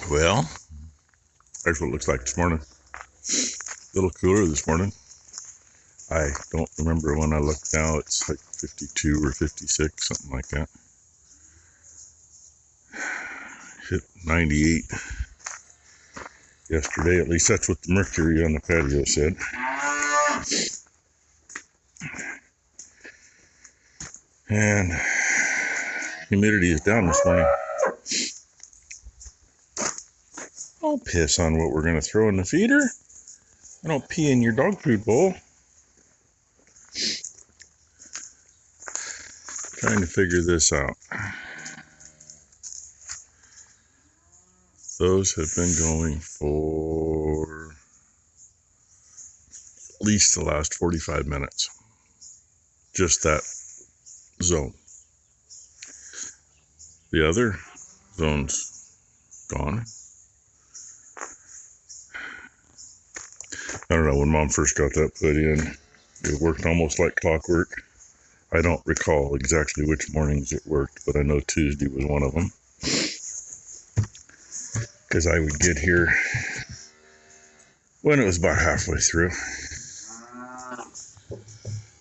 Well, that's what it looks like this morning. A little cooler this morning. I don't remember when I looked now. It's like 52 or 56, something like that. Hit 98 yesterday. At least that's what the mercury on the patio said. And humidity is down this morning. Don't piss on what we're going to throw in the feeder. I don't pee in your dog food bowl. Trying to figure this out. Those have been going for at least the last 45 minutes. Just that zone. The other zone's gone. I don't know, when Mom first got that put in, it worked almost like clockwork. I don't recall exactly which mornings it worked, but I know Tuesday was one of them. Because I would get here when it was about halfway through.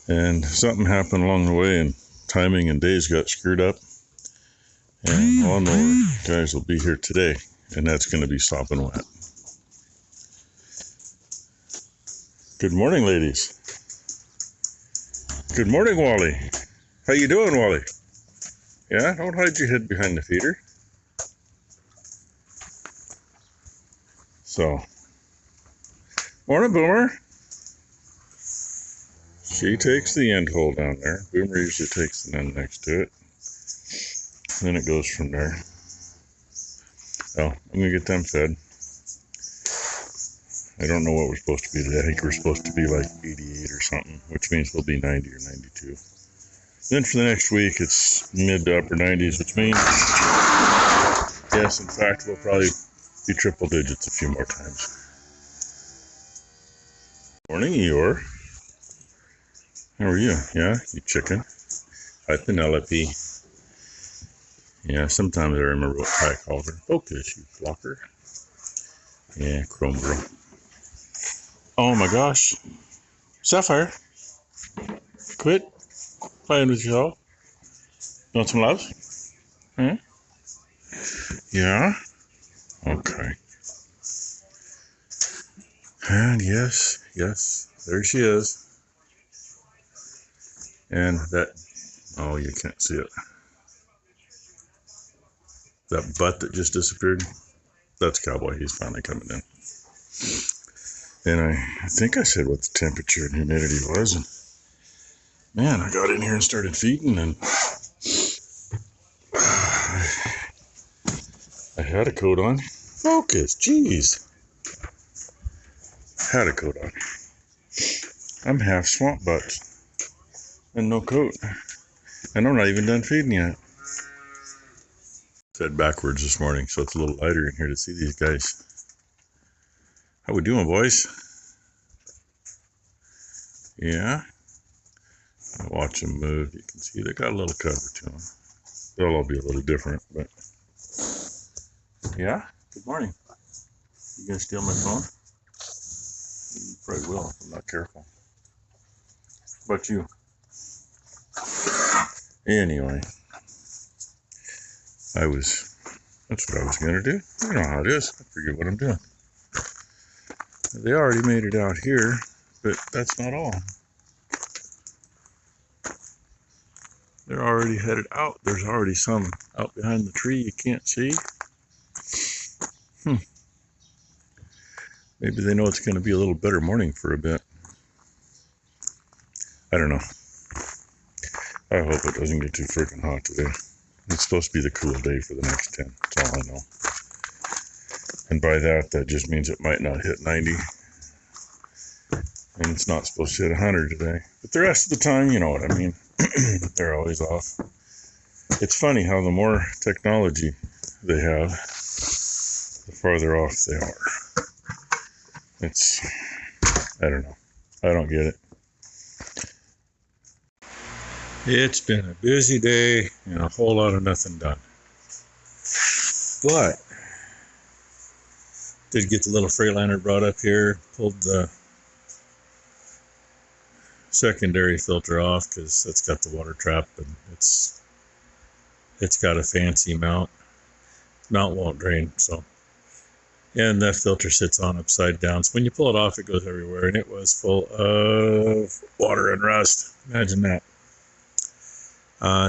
And something happened along the way, and timing and days got screwed up. And lawnmower guys will be here today, and that's going to be sopping wet. Good morning, ladies. Good morning, Wally. How you doing, Wally? Yeah, don't hide your head behind the feeder. So, morning, Boomer. She takes the end hole down there. Boomer usually takes the end next to it. And then it goes from there. So, I'm going to get them fed. I don't know what we're supposed to be today. I think we're supposed to be like 88 or something, which means we'll be 90 or 92. Then for the next week, it's mid to upper 90s, which means, yes, in fact, we'll probably be triple digits a few more times. Morning, Eeyore. How are you? Yeah, you chicken. Hi, Penelope. Yeah, sometimes I remember what Ty called her. Focus, you flocker. Yeah, Chrome Girl. Oh my gosh. Sapphire, quit playing with yourself. You want some love? Hmm? Yeah? Okay. And yes, there she is. And that, oh, you can't see it. That butt that just disappeared, that's Cowboy. He's finally coming in. And I think I said what the temperature and humidity was. And man, I got in here and started feeding, and I had a coat on. Focus, jeez. Had a coat on. I'm half swamp butt and no coat. And I'm not even done feeding yet. Fed backwards this morning, so it's a little lighter in here to see these guys. How we doing, boys? Yeah? I watch them move. You can see they got a little cover to them. They'll all be a little different, but yeah. Good morning. You gonna steal my phone? You probably will if I'm not careful. How about you? Anyway, that's what I was gonna do. You know how it is. I forget what I'm doing. They already made it out here, but that's not all. They're already headed out. There's already some out behind the tree you can't see. Maybe they know it's going to be a little better morning for a bit. I don't know. I hope it doesn't get too freaking hot today. It's supposed to be the cool day for the next 10. That's all I know. And by that just means it might not hit 90. And it's not supposed to hit 100 today. But the rest of the time, you know what I mean. They're always off. It's funny how the more technology they have, the farther off they are. I don't know. I don't get it. It's been a busy day and a whole lot of nothing done. But Did get the little Freightliner brought up here, pulled the secondary filter off because it's got the water trap, and it's got a fancy mount. Mount won't drain, so. And that filter sits on upside down, so when you pull it off, it goes everywhere, and it was full of water and rust. Imagine that.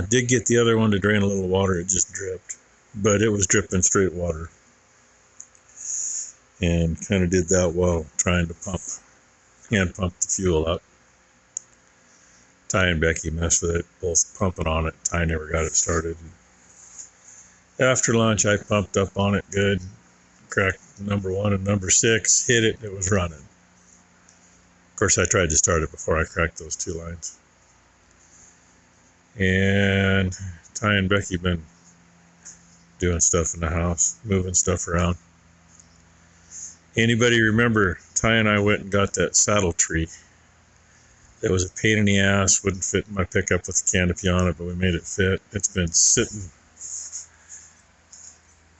Did get the other one to drain a little water. It just dripped, but it was dripping straight water, and kind of did that while trying to hand pump the fuel up. Ty and Becky messed with it, both pumping on it. Ty never got it started. After lunch, I pumped up on it good, cracked number 1 and number 6, hit it, it was running. Of course, I tried to start it before I cracked those 2 lines. And Ty and Becky been doing stuff in the house, moving stuff around. Anybody remember Ty and I went and got that saddle tree? That was a pain in the ass, wouldn't fit in my pickup with the canopy on it, but we made it fit. It's been sitting.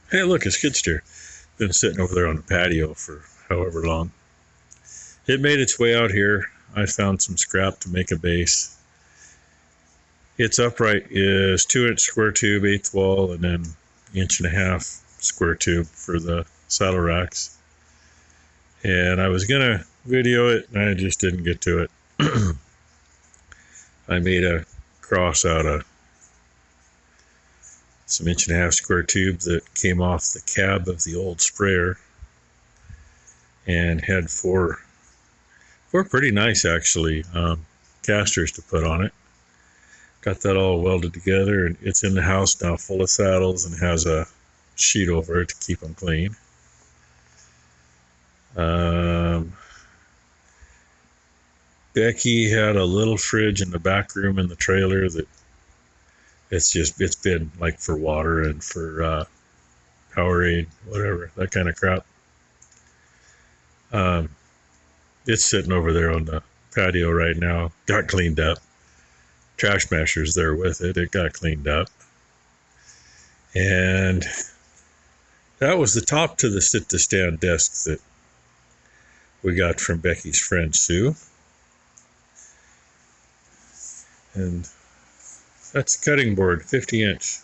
Hey, look, a skid steer. Been sitting over there on the patio for however long. It made its way out here. I found some scrap to make a base. Its upright is 2-inch square tube, 1/8 wall, and then 1.5-inch square tube for the saddle racks. And I was gonna video it, and I just didn't get to it. I made a cross out of some 1.5-inch square tube that came off the cab of the old sprayer, and had four pretty nice actually casters to put on it. Got that all welded together, and it's in the house now full of saddles and has a sheet over it to keep them clean. Becky had a little fridge in the back room in the trailer that it's been like for water and for Powerade, whatever, that kind of crap. It's sitting over there on the patio right now. Got cleaned up. Trash masher's there with it. It got cleaned up. And that was the top to the sit-to-stand desk that we got from Becky's friend Sue. And that's a cutting board, 50-inch,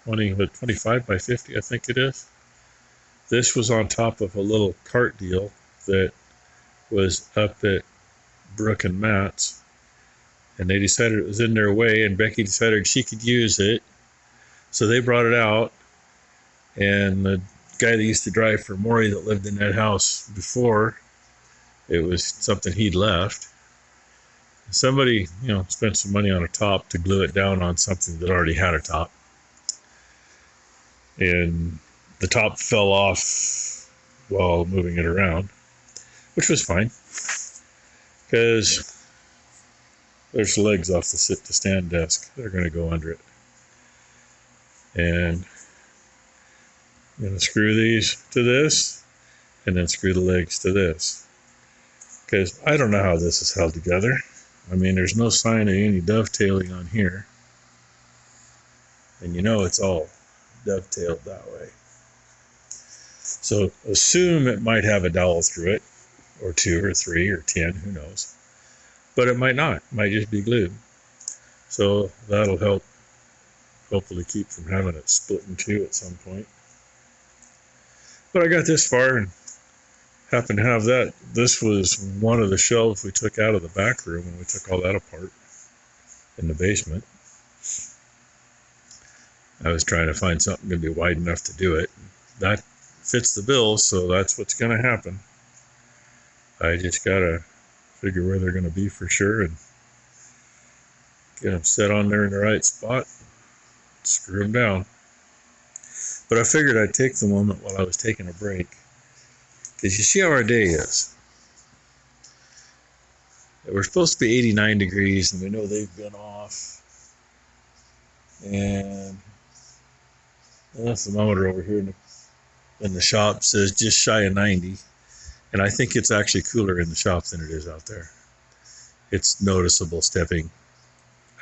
25 by 50, I think it is. This was on top of a little cart deal that was up at Brooke and Matt's, and they decided it was in their way, and Becky decided she could use it, so they brought it out. And the guy that used to drive for Maury that lived in that house before, it was something he'd left. Somebody, spent some money on a top to glue it down on something that already had a top. And the top fell off while moving it around, which was fine, because there's legs off the sit-to-stand desk. They're going to go under it. And I'm going to screw these to this, and then screw the legs to this. Because I don't know how this is held together. I mean, there's no sign of any dovetailing on here. And it's all dovetailed that way. So assume it might have a dowel through it, or 2 or 3 or 10, who knows. But it might not. It might just be glued. So that'll help hopefully keep from having it split in 2 at some point. But I got this far and happened to have that. This was one of the shelves we took out of the back room when we took all that apart in the basement. I was trying to find something going to be wide enough to do it. That fits the bill, so that's what's going to happen. I just got to figure where they're going to be for sure and get them set on there in the right spot, screw them down. But I figured I'd take the moment while I was taking a break, because you see how our day is. We're supposed to be 89 degrees, and we know they've been off. And the thermometer over here in the shop says just shy of 90. And I think it's actually cooler in the shop than it is out there. It's noticeable stepping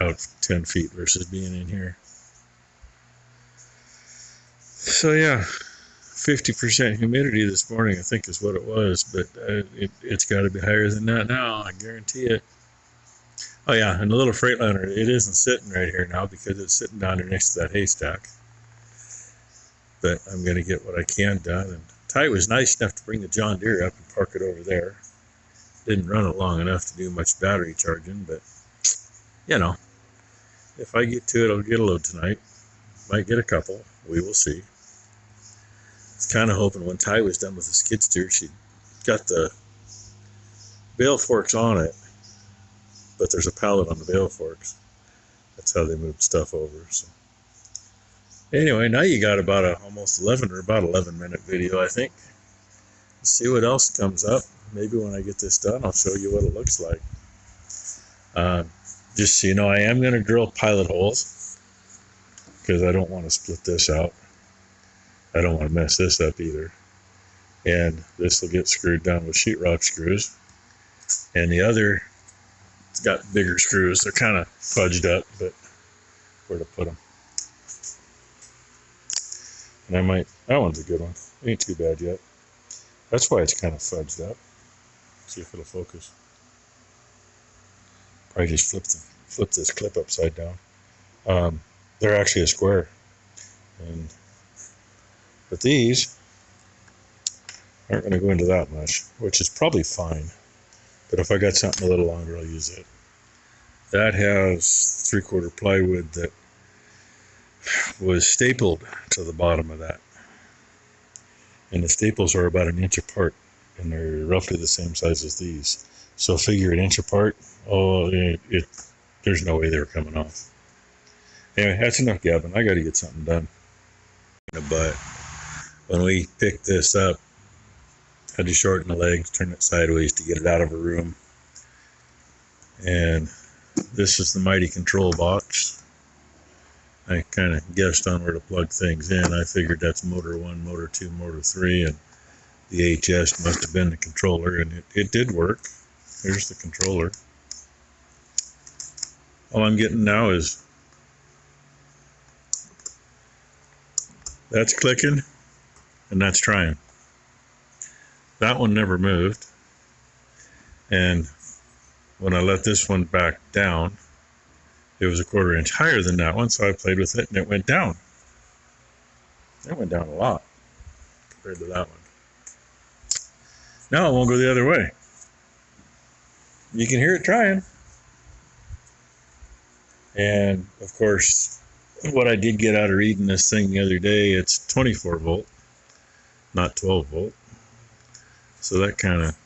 out 10 feet versus being in here. So yeah, 50% humidity this morning, I think is what it was, but it's got to be higher than that now, I guarantee it. Oh yeah, and the little Freightliner, it isn't sitting right here now because it's sitting down there next to that haystack. But I'm going to get what I can done. And Ty was nice enough to bring the John Deere up and park it over there. Didn't run it long enough to do much battery charging, but you know, if I get to it, I'll get a load tonight. Might get a couple. We will see. I was kind of hoping when Ty was done with the skid steer, she'd got the bale forks on it, but there's a pallet on the bale forks. That's how they moved stuff over. So anyway, now you got about a almost 11 or about 11-minute video, I think. Let's see what else comes up. Maybe when I get this done, I'll show you what it looks like. Just so you know, I am going to drill pilot holes because I don't want to split this out. I don't want to mess this up either. And this will get screwed down with sheetrock screws. And the other, it's got bigger screws. They're kind of fudged up, but where to put them. And that one's a good one. Ain't too bad yet. That's why it's kind of fudged up. See if it'll focus. Probably just flip this clip upside down. They're actually a square. But these aren't going to go into that much, which is probably fine. But if I got something a little longer, I'll use it. That has 3/4 plywood that was stapled to the bottom of that. And the staples are about 1 inch apart, and they're roughly the same size as these. So figure 1 inch apart. Oh, there's no way they're coming off. Anyway, that's enough gabbing. I got to get something done. But when we picked this up, I had to shorten the legs, turn it sideways to get it out of a room. And this is the mighty control box. I kind of guessed on where to plug things in. I figured that's motor 1, motor 2, motor 3, and the HS must have been the controller, and it did work. Here's the controller. All I'm getting now is that's clicking and that's trying. That one never moved. And when I let this one back down, it was 1/4 inch higher than that one, so I played with it and it went down. It went down a lot compared to that one. Now it won't go the other way. You can hear it trying. And of course, what I did get out of reading this thing the other day, it's 24 volt, not 12 volt. So that kind of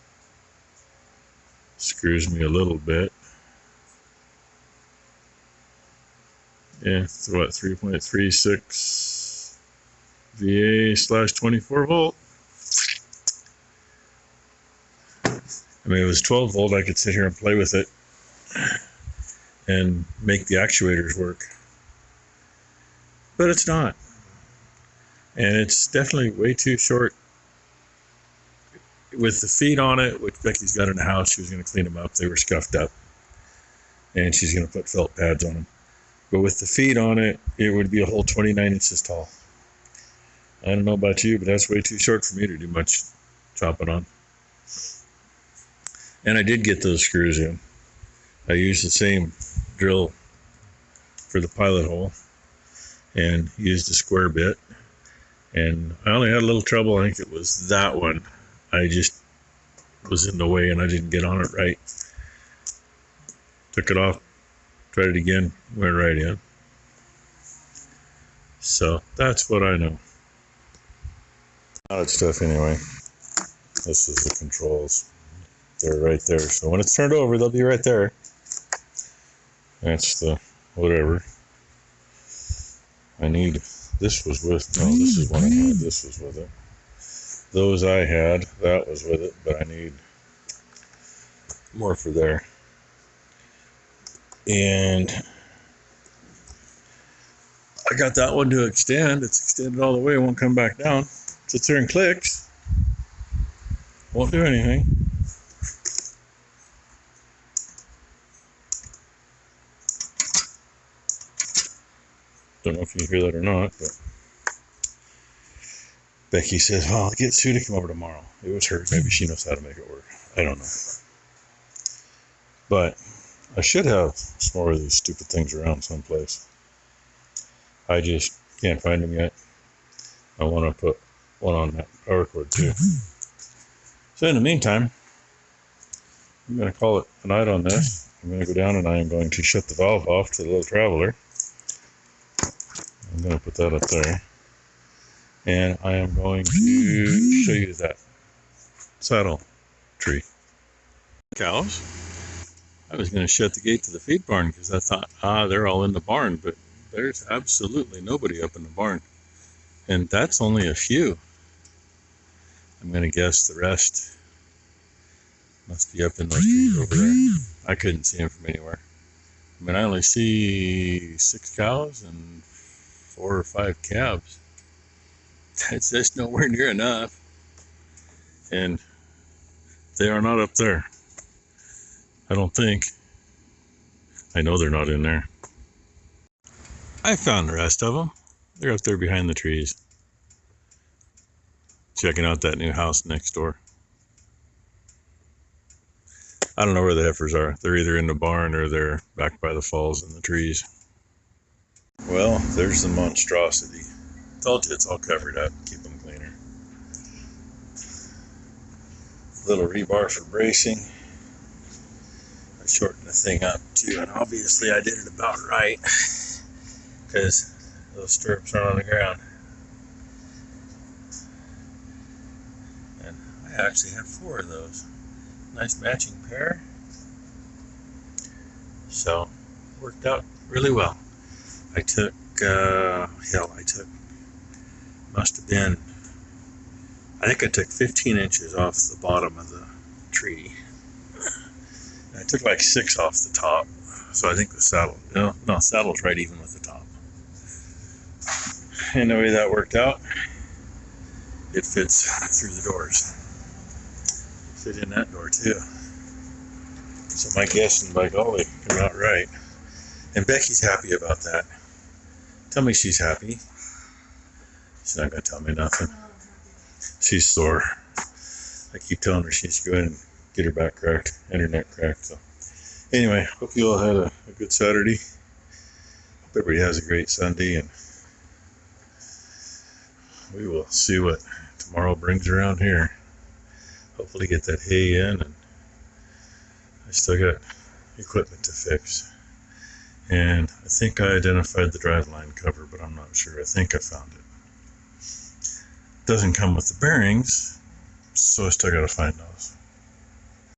screws me a little bit. Yeah, it's what, 3.36 VA/24 volt. I mean, if it was 12 volt, I could sit here and play with it and make the actuators work. But it's not. And it's definitely way too short. With the feet on it, which Becky's got in the house, she was going to clean them up. They were scuffed up. And she's going to put felt pads on them. But with the feet on it, it would be a whole 29 inches tall. I don't know about you, but that's way too short for me to do much chopping on. And I did get those screws in. I used the same drill for the pilot hole and used a square bit. And I only had a little trouble. I think it was that one. I just was in the way and I didn't get on it right. Took it off, tried it again, went right in. So that's what I know. All that stuff anyway. This is the controls. They're right there. So when it's turned over, they'll be right there. That's the whatever. I need, this was with, no, this is one I had. This was with it. Those I had, that was with it, but I need more for there. And I got that one to extend. It's extended all the way. It won't come back down. Sits there and clicks. Won't do anything. Don't know if you hear that or not, but Becky says, well, I'll get Sue to come over tomorrow. It was her. Maybe she knows how to make it work. I don't know. But I should have some more of these stupid things around someplace. I just can't find them yet. I want to put one on that power cord too. So in the meantime, I'm going to call it a night on this. I'm going to go down and I am going to shut the valve off to the little traveler. I'm going to put that up there. And I am going to show you that saddle tree. Cows. I was going to shut the gate to the feed barn because I thought, they're all in the barn, but there's absolutely nobody up in the barn. And that's only a few. I'm going to guess the rest must be up in those trees over there. I couldn't see them from anywhere. I mean, I only see 6 cows and 4 or 5 calves. That's just nowhere near enough. And they are not up there. I don't think. I know they're not in there. I found the rest of them. They're up there behind the trees. Checking out that new house next door. I don't know where the heifers are. They're either in the barn or they're back by the falls in the trees. Well, there's the monstrosity. Told you it's all covered up. Keep them cleaner. Little rebar for bracing. I shortened the thing up too, and obviously I did it about right because those stirrups are on the ground. And I actually have 4 of those. Nice matching pair. So, worked out really well. I took, must have been, I think I took 15 inches off the bottom of the tree. And I took like 6 off the top. So I think the saddle, saddle's right even with the top. And the way that worked out, it fits through the doors. Fit in that door too. So my guessing by golly came out right. And Becky's happy about that. Tell me she's happy. She's not going to tell me nothing. She's sore. I keep telling her she needs to go in and get her back cracked and her neck cracked. So anyway, hope you all had a good Saturday. Hope everybody has a great Sunday, and we will see what tomorrow brings around here. Hopefully get that hay in, and I still got equipment to fix. And I think I identified the driveline cover, but I'm not sure. I think I found it. Doesn't come with the bearings, so I still got to find those.